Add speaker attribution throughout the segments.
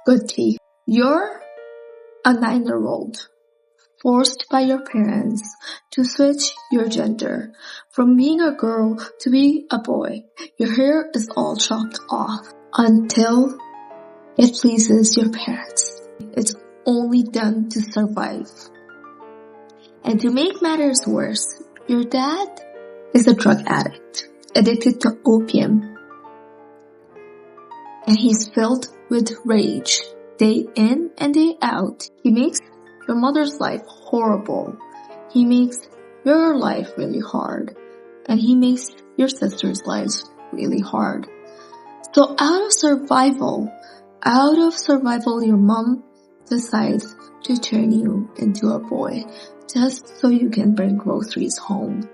Speaker 1: Good tea. You're a 9-year-old, forced by your parents to switch your gender from being a girl to being a boy. Your hair is all chopped off until it pleases your parents. It's only done to survive. And to make matters worse, your dad is a drug addict, addicted to opium. And he's filled with rage, day in and day out. He makes your mother's life horrible. He makes your life really hard. And he makes your sister's lives really hard. So out of survival, your mom decides to turn you into a boy just so you can bring groceries home.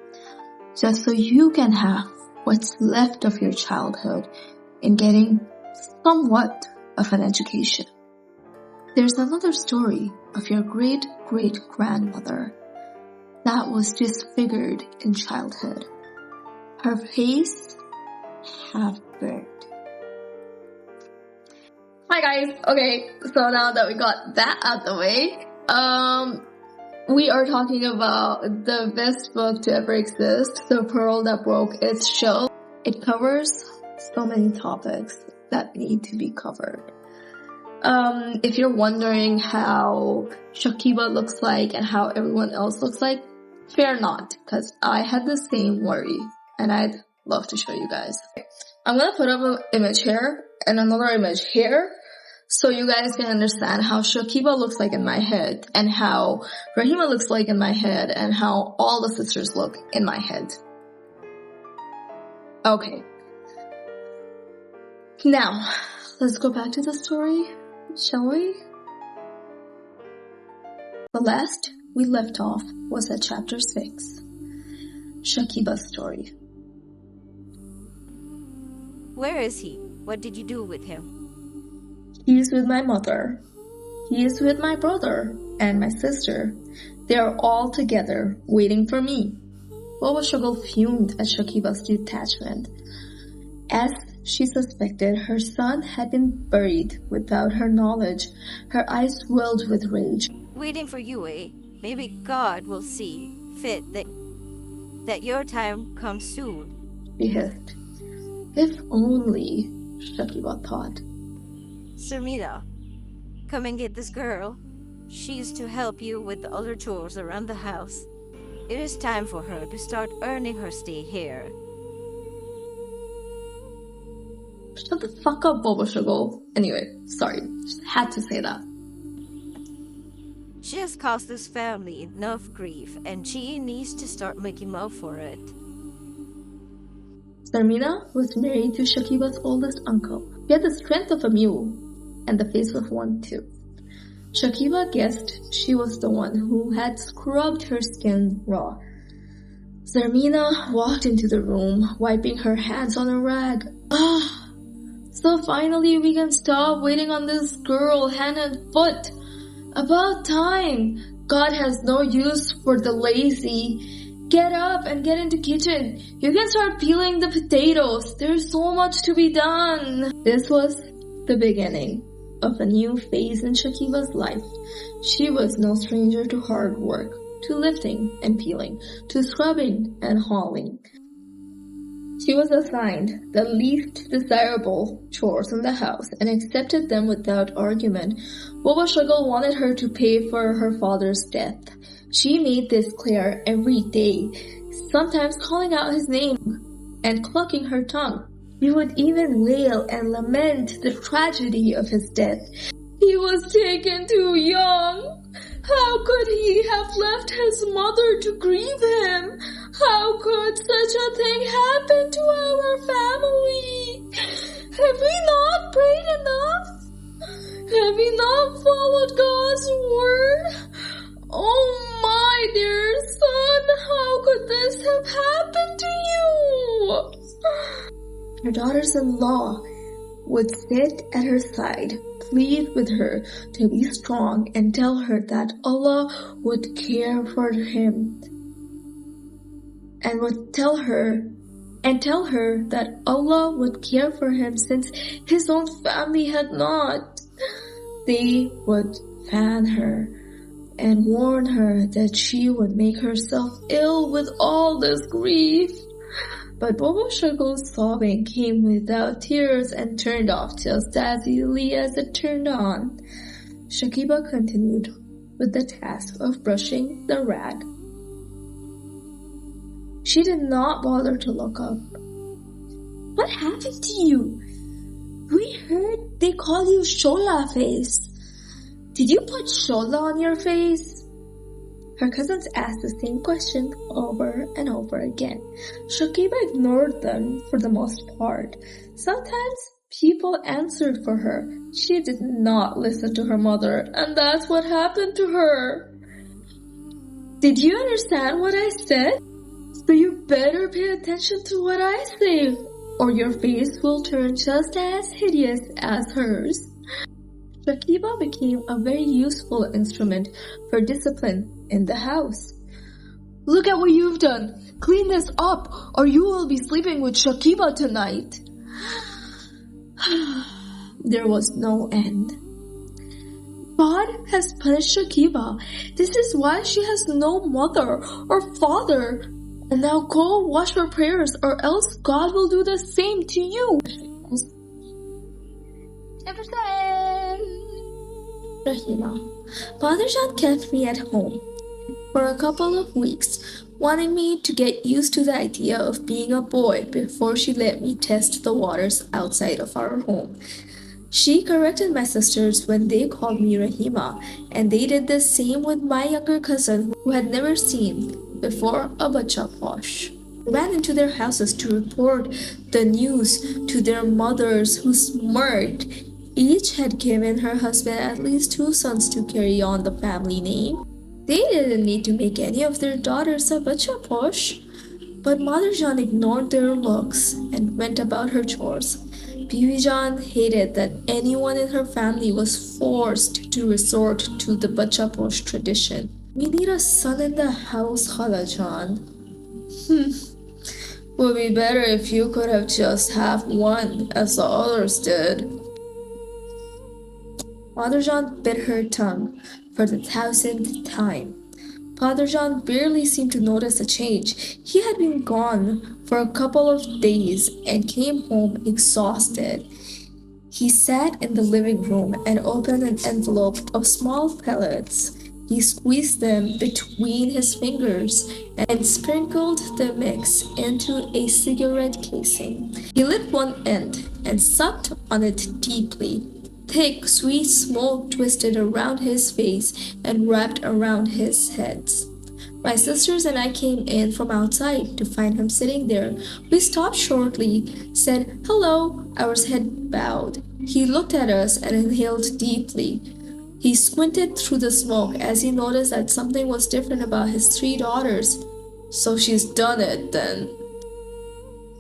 Speaker 1: Just so you can have what's left of your childhood in getting somewhat of an education. There's another story of your great-great-grandmother that was disfigured in childhood. Her face half burned. Hi guys, okay, so now that we got that out the way, we are talking about the best book to ever exist, The Pearl That Broke Its Shell. It covers so many topics that need to be covered. If you're wondering how Shakiba looks like and how everyone else looks like, fear not, because I had the same worry, and I'd love to show you guys. I'm gonna put up an image here and another image here, so you guys can understand how Shakiba looks like in my head, and how Rahima looks like in my head, and how all the sisters look in my head. Okay. Now, let's go back to the story, shall we? The last we left off was at chapter 6, Shakiba's story.
Speaker 2: Where is he? What did you do with him?
Speaker 1: He is with my mother. He is with my brother and my sister. They are all together, waiting for me. Baba Shuggle fumed at Shakiba's detachment. As she suspected, her son had been buried without her knowledge. Her eyes welled with rage.
Speaker 2: Waiting for you, eh? Maybe God will see fit that your time comes soon.
Speaker 1: She hissed. If only, Shakiba thought.
Speaker 2: Sarmita, come and get this girl. She's to help you with the other chores around the house. It is time for her to start earning her stay here.
Speaker 1: Shut the fuck up, Baba Shuggle. Anyway, sorry, just had to say that.
Speaker 2: She has caused this family enough grief, and she needs to start making up for it.
Speaker 1: Sarmina was married to Shakiba's oldest uncle. He had the strength of a mule, and the face of one too. Shakiba guessed she was the one who had scrubbed her skin raw. Sarmina walked into the room, wiping her hands on a rag. So finally we can stop waiting on this girl hand and foot. About time. God has no use for the lazy. Get up and get into kitchen. You can start peeling the potatoes. There's so much to be done. This was the beginning of a new phase in Shakiba's life. She was no stranger to hard work, to lifting and peeling, to scrubbing and hauling. She was assigned the least desirable chores in the house and accepted them without argument. Baba Shuggle wanted her to pay for her father's death. She made this clear every day, sometimes calling out his name and clucking her tongue. She would even wail and lament the tragedy of his death. He was taken too young. How could he have left his mother to grieve him? How could such a thing happen to our family? Have we not prayed enough? Have we not followed God's word? Oh my dear son, how could this have happened to you? Her daughters-in-law would sit at her side, plead with her to be strong and tell her that Allah would care for him, and would tell her that Allah would care for him since his own family had not. They would fan her and warn her that she would make herself ill with all this grief. But Boboshagul's sobbing came without tears and turned off just as easily as it turned on. Shakiba continued with the task of brushing the rag. She did not bother to look up. "What happened to you? We heard they call you Shola Face. Did you put Shola on your face?" Her cousins asked the same question over and over again. Shakiba ignored them for the most part. Sometimes people answered for her. She did not listen to her mother, and that's what happened to her. "Did you understand what I said? So you better pay attention to what I say, or your face will turn just as hideous as hers." Shakiba became a very useful instrument for discipline in the house. "Look at what you've done. Clean this up, or you will be sleeping with Shakiba tonight." There was no end. God has punished Shakiba. This is why she has no mother or father. And now go wash your prayers, or else God will do the same to you. Rahima. Father John kept me at home for a couple of weeks, wanting me to get used to the idea of being a boy before she let me test the waters outside of our home. She corrected my sisters when they called me Rahima, and they did the same with my younger cousin who had never seen before a bacha posh. Ran into their houses to report the news to their mothers, who smirked. Each had given her husband at least 2 sons to carry on the family name. They didn't need to make any of their daughters a bacha posh. But Mother John ignored their looks and went about her chores. Bibi John hated that anyone in her family was forced to resort to the bacha posh tradition. "We need a son in the house, Khala John." "Would be better if you could have just have one, as the others did." Mother John bit her tongue for the 1000th time. Father John barely seemed to notice a change. He had been gone for a couple of days and came home exhausted. He sat in the living room and opened an envelope of small pellets. He squeezed them between his fingers and sprinkled the mix into a cigarette casing. He lit one end and sucked on it deeply. Thick, sweet smoke twisted around his face and wrapped around his head. My sisters and I came in from outside to find him sitting there. We stopped shortly, said hello, our head bowed. He looked at us and inhaled deeply. He squinted through the smoke as he noticed that something was different about his 3 daughters. "So she's done it, then."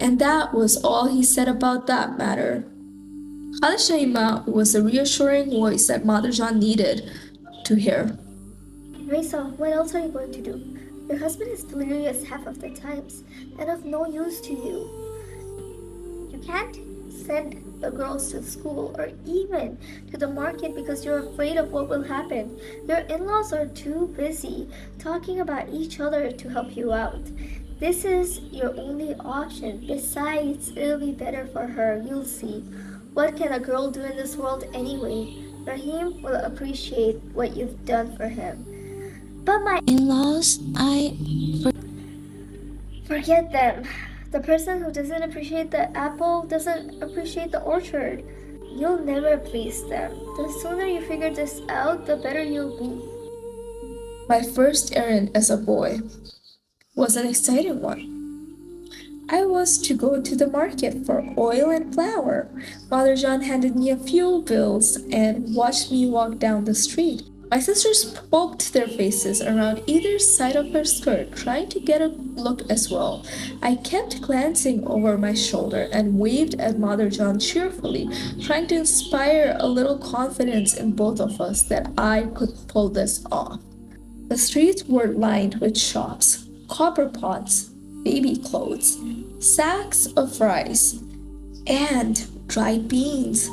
Speaker 1: And that was all he said about that matter. Khala Shaima was the reassuring voice that Mother John needed to hear.
Speaker 3: "Raisa, what else are you going to do? Your husband is delirious half of the times and of no use to you. You can't send the girls to school or even to the market because you're afraid of what will happen. Your in-laws are too busy talking about each other to help you out. This is your only option. Besides, it'll be better for her, you'll see. What can a girl do in this world anyway? Rahim will appreciate what you've done for him. But my in-laws, forget them. The person who doesn't appreciate the apple doesn't appreciate the orchard. You'll never please them. The sooner you figure this out, the better you'll be."
Speaker 1: My first errand as a boy was an exciting one. I was to go to the market for oil and flour. Mother John handed me a few bills and watched me walk down the street. My sisters poked their faces around either side of her skirt, trying to get a look as well. I kept glancing over my shoulder and waved at Mother John cheerfully, trying to inspire a little confidence in both of us that I could pull this off. The streets were lined with shops, copper pots, baby clothes, sacks of rice, and dried beans.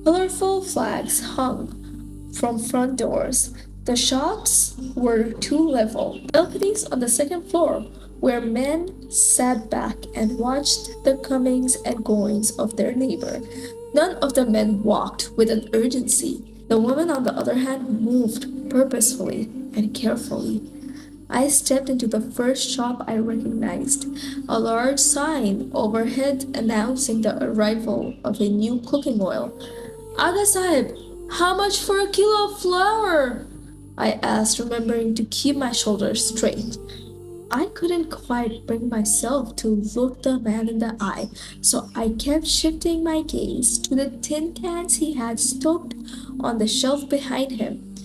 Speaker 1: Colorful flags hung from front doors. The shops were two-level balconies on the second floor, where men sat back and watched the comings and goings of their neighbor. None of the men walked with an urgency. The women, on the other hand, moved purposefully and carefully. I stepped into the first shop I recognized, a large sign overhead announcing the arrival of a new cooking oil. Aga Sahib, how much for a kilo of flour? I asked, remembering to keep my shoulders straight. I couldn't quite bring myself to look the man in the eye, so I kept shifting my gaze to the tin cans he had stocked on the shelf behind him.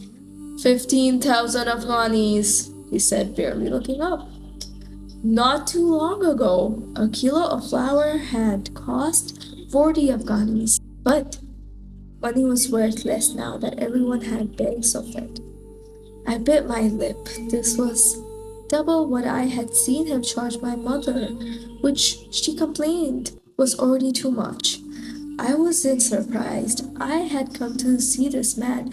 Speaker 1: 15,000 Afghanis, he said, barely looking up. Not too long ago, a kilo of flour had cost 40 Afghanis, but money was worth less now that everyone had bags of it. I bit my lip. This was double what I had seen him charge my mother, which she complained was already too much. I wasn't surprised. I had come to see this man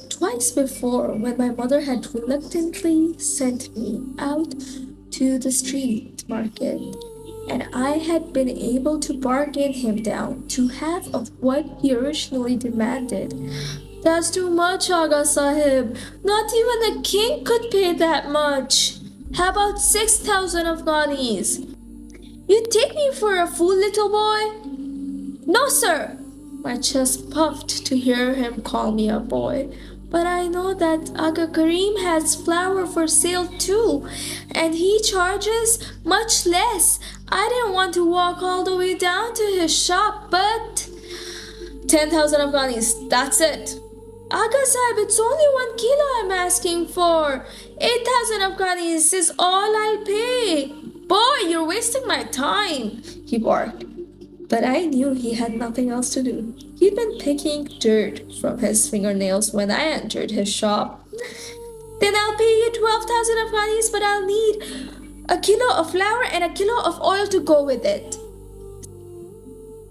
Speaker 1: twice before when my mother had reluctantly sent me out to the street market, and I had been able to bargain him down to half of what he originally demanded. That's too much, Aga Sahib. Not even a king could pay that much. How about 6,000 Afghanis? You take me for a fool, little boy? No, sir. My chest puffed to hear him call me a boy. But I know that Aga Karim has flour for sale too, and he charges much less. I didn't want to walk all the way down to his shop, but 10,000 Afghanis, that's it. Aga Sahib, it's only 1 kilo I'm asking for. 8,000 Afghanis is all I'll pay. Boy, you're wasting my time, he barked. But I knew he had nothing else to do. He'd been picking dirt from his fingernails when I entered his shop. Then I'll pay you 12,000 Afghanis, but I'll need a kilo of flour and a kilo of oil to go with it.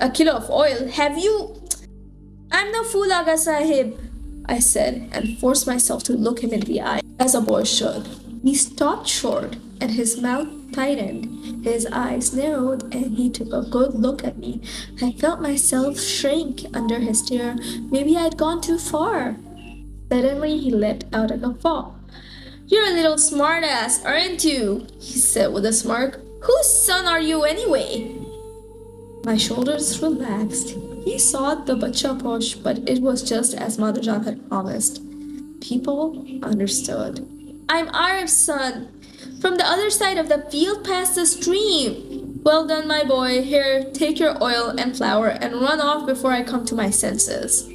Speaker 1: A kilo of oil? Have you? I'm no fool, Aga Sahib, I said, and forced myself to look him in the eye, as a boy should. He stopped short, and his mouth tightened. His eyes narrowed, and he took a good look at me. I felt myself shrink under his stare. Maybe I'd gone too far. Suddenly, he let out a guffaw. You're a little smartass, aren't you? He said with a smirk. Whose son are you anyway? My shoulders relaxed. He saw the bacha posh, but it was just as Madhujan had promised. People understood. I'm Arif's son, from the other side of the field past the stream. Well done, my boy. Here, take your oil and flour and run off before I come to my senses.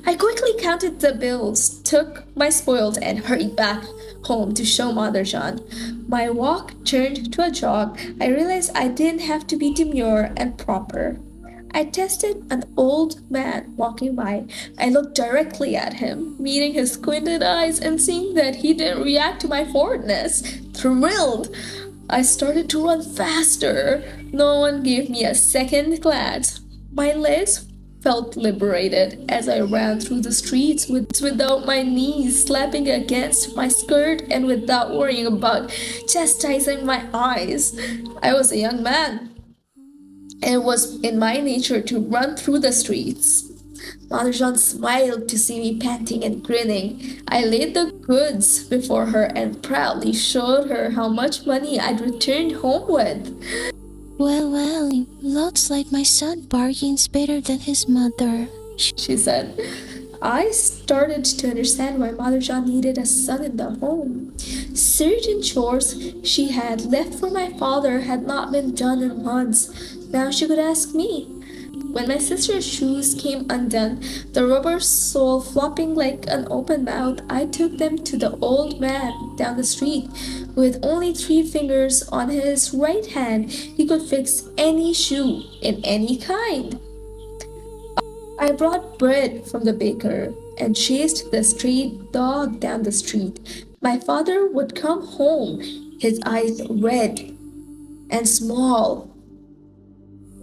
Speaker 1: I quickly counted the bills, took my spoils, and hurried back home to show Madhujan. My walk turned to a jog. I realized I didn't have to be demure and proper. I tested an old man walking by. I looked directly at him, meeting his squinted eyes and seeing that he didn't react to my forwardness. Thrilled, I started to run faster. No one gave me a second glance. My legs felt liberated as I ran through the streets without my knees slapping against my skirt and without worrying about chastising my eyes. I was a young man, and it was in my nature to run through the streets. Madhujan smiled to see me panting and grinning. I laid the goods before her and proudly showed her how much money I'd returned home with.
Speaker 4: Well, looks like my son bargains better than his mother,
Speaker 1: she said. I started to understand why Madhujan needed a son in the home. Certain chores she had left for my father had not been done in months. Now she could ask me. When my sister's shoes came undone, the rubber sole flopping like an open mouth, I took them to the old man down the street. With only 3 fingers on his right hand, he could fix any shoe in any kind. I brought bread from the baker and chased the stray dog down the street. My father would come home, his eyes red and small,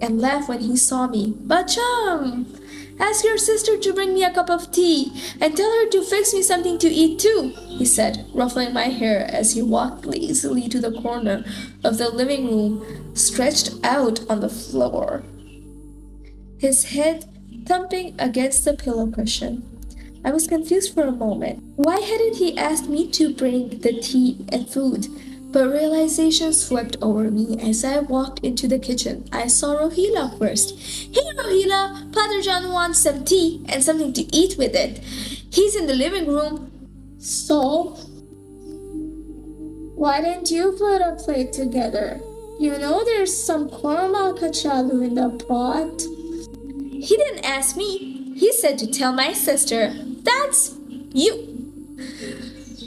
Speaker 1: and laughed when he saw me. Bacham! Ask your sister to bring me a cup of tea and tell her to fix me something to eat too, he said, ruffling my hair as he walked lazily to the corner of the living room, stretched out on the floor, his head thumping against the pillow cushion. I was confused for a moment. Why hadn't he asked me to bring the tea and food? But realization swept over me as I walked into the kitchen. I saw Rohila first. Hey Rohila, Father John wants some tea and something to eat with it. He's in the living room. So, why didn't you put a plate together? You know there's some korma kachalu in the pot. He didn't ask me. He said to tell my sister. That's you.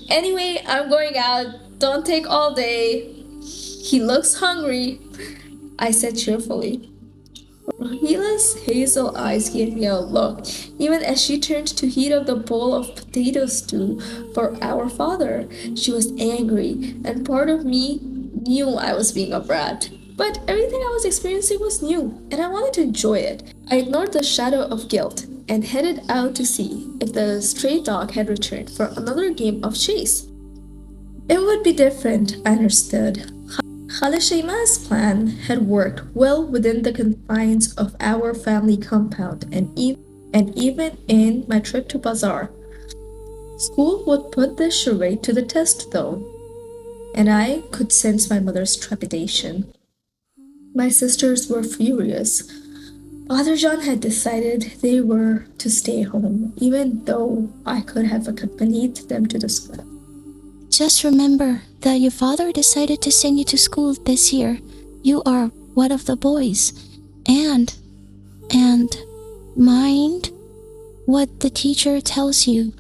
Speaker 1: Anyway, I'm going out. Don't take all day. He looks hungry, I said cheerfully. Rohila's hazel eyes gave me a look, even as she turned to heat up the bowl of potato stew for our father. She was angry, and part of me knew I was being a brat. But everything I was experiencing was new, and I wanted to enjoy it. I ignored the shadow of guilt and headed out to see if the stray dog had returned for another game of chase. It would be different, I understood. Khala Shaima's plan had worked well within the confines of our family compound and even in my trip to Bazaar. School would put this charade to the test though, and I could sense my mother's trepidation. My sisters were furious. Father John had decided they were to stay home, even though I could have accompanied them to the school.
Speaker 4: Just remember that your father decided to send you to school this year. You are one of the boys. And mind what the teacher tells you.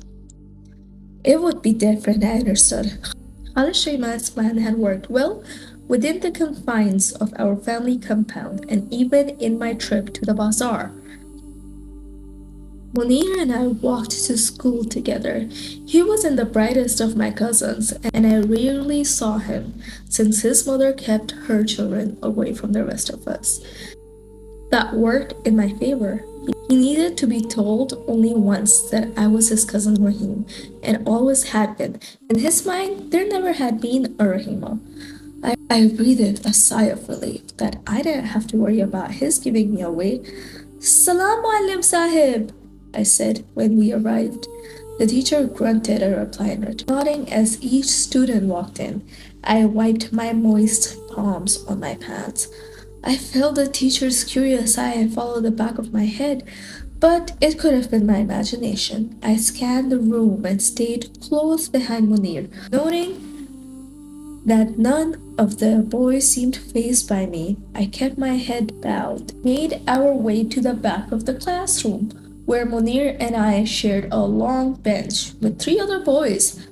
Speaker 1: It would be different, I understood. Khala Shaima's plan had worked well within the confines of our family compound and even in my trip to the bazaar. Munir and I walked to school together. He wasn't the brightest of my cousins, and I rarely saw him since his mother kept her children away from the rest of us. That worked in my favor. He needed to be told only once that I was his cousin Rahim, and always had been. In his mind, there never had been a Rahima. I breathed a sigh of relief that I didn't have to worry about his giving me away. Salam Muallim Sahib, I said when we arrived. The teacher grunted a reply, nodding as each student walked in. I wiped my moist palms on my pants. I felt the teacher's curious eye and followed the back of my head, but it could have been my imagination. I scanned the room and stayed close behind Munir, noting that none of the boys seemed fazed by me. I kept my head bowed, made our way to the back of the classroom, where Munir and I shared a long bench with 3 other boys.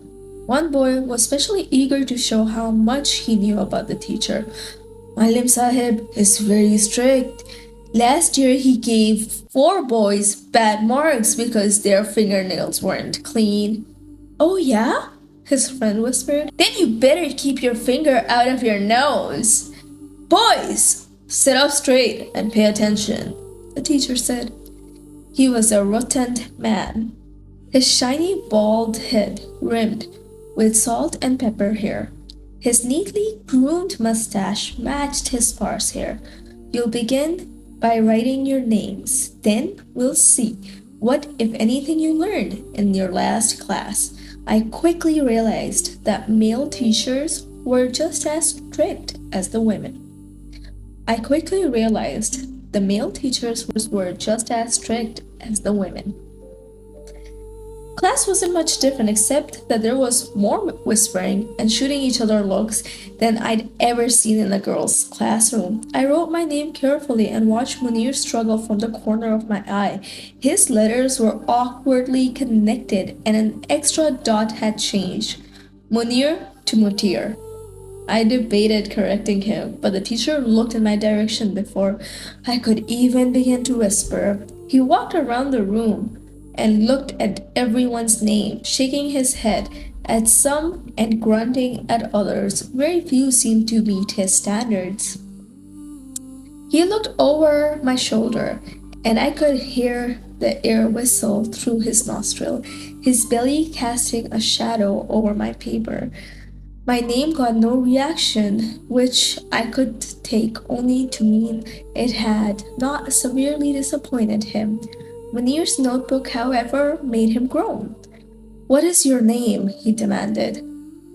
Speaker 1: One boy was especially eager to show how much he knew about the teacher. Muallim Sahib is very strict. Last year he gave 4 boys bad marks because their fingernails weren't clean. Oh yeah? His friend whispered. Then you better keep your finger out of your nose. Boys, sit up straight and pay attention, the teacher said. He was a rotund man, his shiny bald head rimmed with salt and pepper hair. His neatly groomed mustache matched his sparse hair. You'll begin by writing your names. Then we'll see what, if anything, you learned in your last class. I quickly realized that male teachers were just as strict as the women. Class wasn't much different except that there was more whispering and shooting each other looks than I'd ever seen in a girls' classroom. I wrote my name carefully and watched Munir struggle from the corner of my eye. His letters were awkwardly connected and an extra dot had changed. Munir to Mutir. I debated correcting him, but the teacher looked in my direction before I could even begin to whisper. He walked around the room and looked at everyone's name, shaking his head at some and grunting at others. Very few seemed to meet his standards. He looked over my shoulder, and I could hear the air whistle through his nostril, his belly casting a shadow over my paper. My name got no reaction, which I could take only to mean it had not severely disappointed him. Munir's notebook, however, made him groan. "What is your name?" he demanded.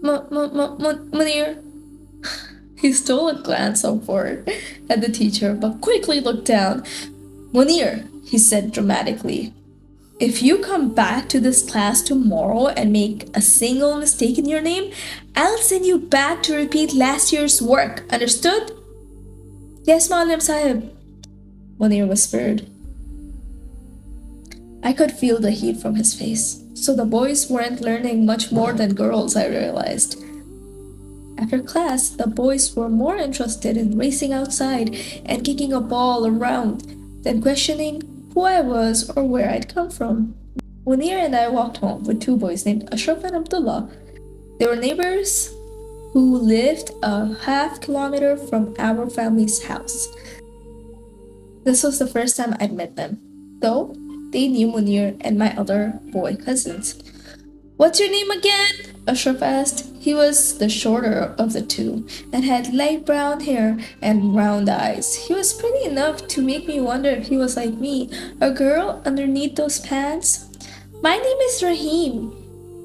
Speaker 1: Munir. He stole a glance upward at the teacher, but quickly looked down. "Munir," he said dramatically, "if you come back to this class tomorrow and make a single mistake in your name, I'll send you back to repeat last year's work. Understood?" "Yes, Malim Sahib," Munir whispered. I could feel the heat from his face. So the boys weren't learning much more than girls, I realized. After class, the boys were more interested in racing outside and kicking a ball around than questioning who I was or where I'd come from. Munir and I walked home with two boys named Ashraf and Abdullah. They were neighbors who lived a half-kilometer from our family's house. This was the first time I'd met them, though they knew Munir and my other boy cousins. "What's your name again?" Ashraf asked. He was the shorter of the two and had light brown hair and round eyes. He was pretty enough to make me wonder if he was like me, a girl underneath those pants. "My name is Rahim."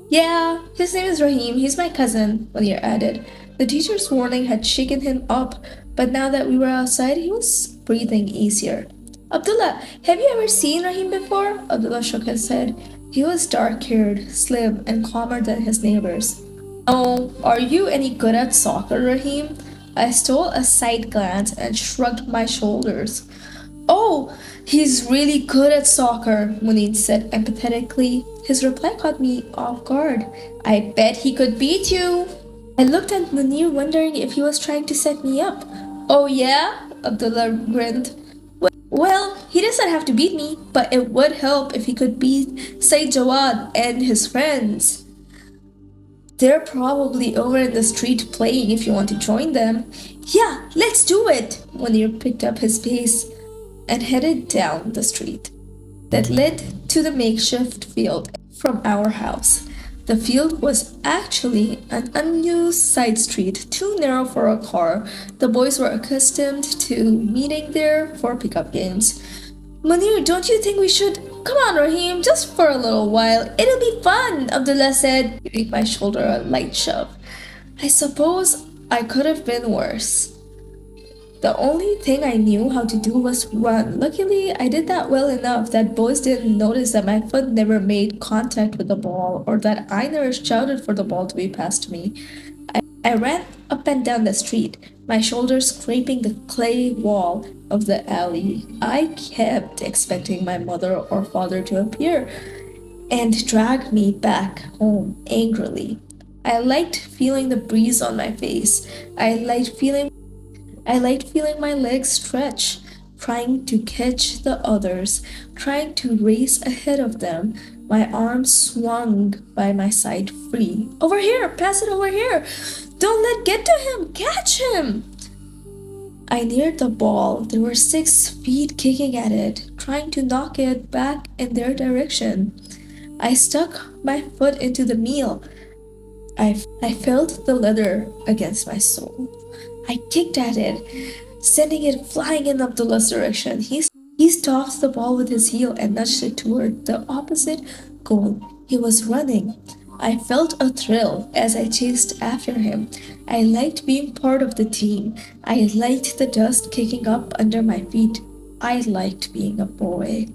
Speaker 1: "Yeah, his name is Rahim. He's my cousin," Munir added. The teacher's warning had shaken him up, but now that we were outside, he was breathing easier. "Abdullah, have you ever seen Rahim before?" Abdullah shook his head. He was dark-haired, slim, and calmer than his neighbors. "Oh, are you any good at soccer, Rahim?" I stole a side glance and shrugged my shoulders. "Oh, he's really good at soccer," Munir said empathetically. His reply caught me off guard. "I bet he could beat you." I looked at Munir, wondering if he was trying to set me up. "Oh yeah?" Abdullah grinned. "Well, he doesn't have to beat me, but it would help if he could beat Said Jawad and his friends. They're probably over in the street playing if you want to join them." "Yeah, let's do it!" Munir picked up his pace and headed down the street that led to the makeshift field from our house. The field was actually an unused side street, too narrow for a car. The boys were accustomed to meeting there for pickup games. "Munir, don't you think we should—" "Come on, Rahim, just for a little while. It'll be fun," Abdullah said, giving my shoulder a light shove. I suppose I could have been worse. The only thing I knew how to do was run. Luckily, I did that well enough that boys didn't notice that my foot never made contact with the ball or that I never shouted for the ball to be passed to me. I ran up and down the street, my shoulders scraping the clay wall of the alley. I kept expecting my mother or father to appear and drag me back home angrily. I liked feeling the breeze on my face. I liked feeling my legs stretch, trying to catch the others, trying to race ahead of them. My arms swung by my side free. "Over here! Pass it over here! Don't let get to him! Catch him!" I neared the ball. There were 6 feet kicking at it, trying to knock it back in their direction. I stuck my foot into the meal. I felt the leather against my sole. I kicked at it, sending it flying in Abdullah's direction. He stopped the ball with his heel and nudged it toward the opposite goal. He was running. I felt a thrill as I chased after him. I liked being part of the team. I liked the dust kicking up under my feet. I liked being a boy.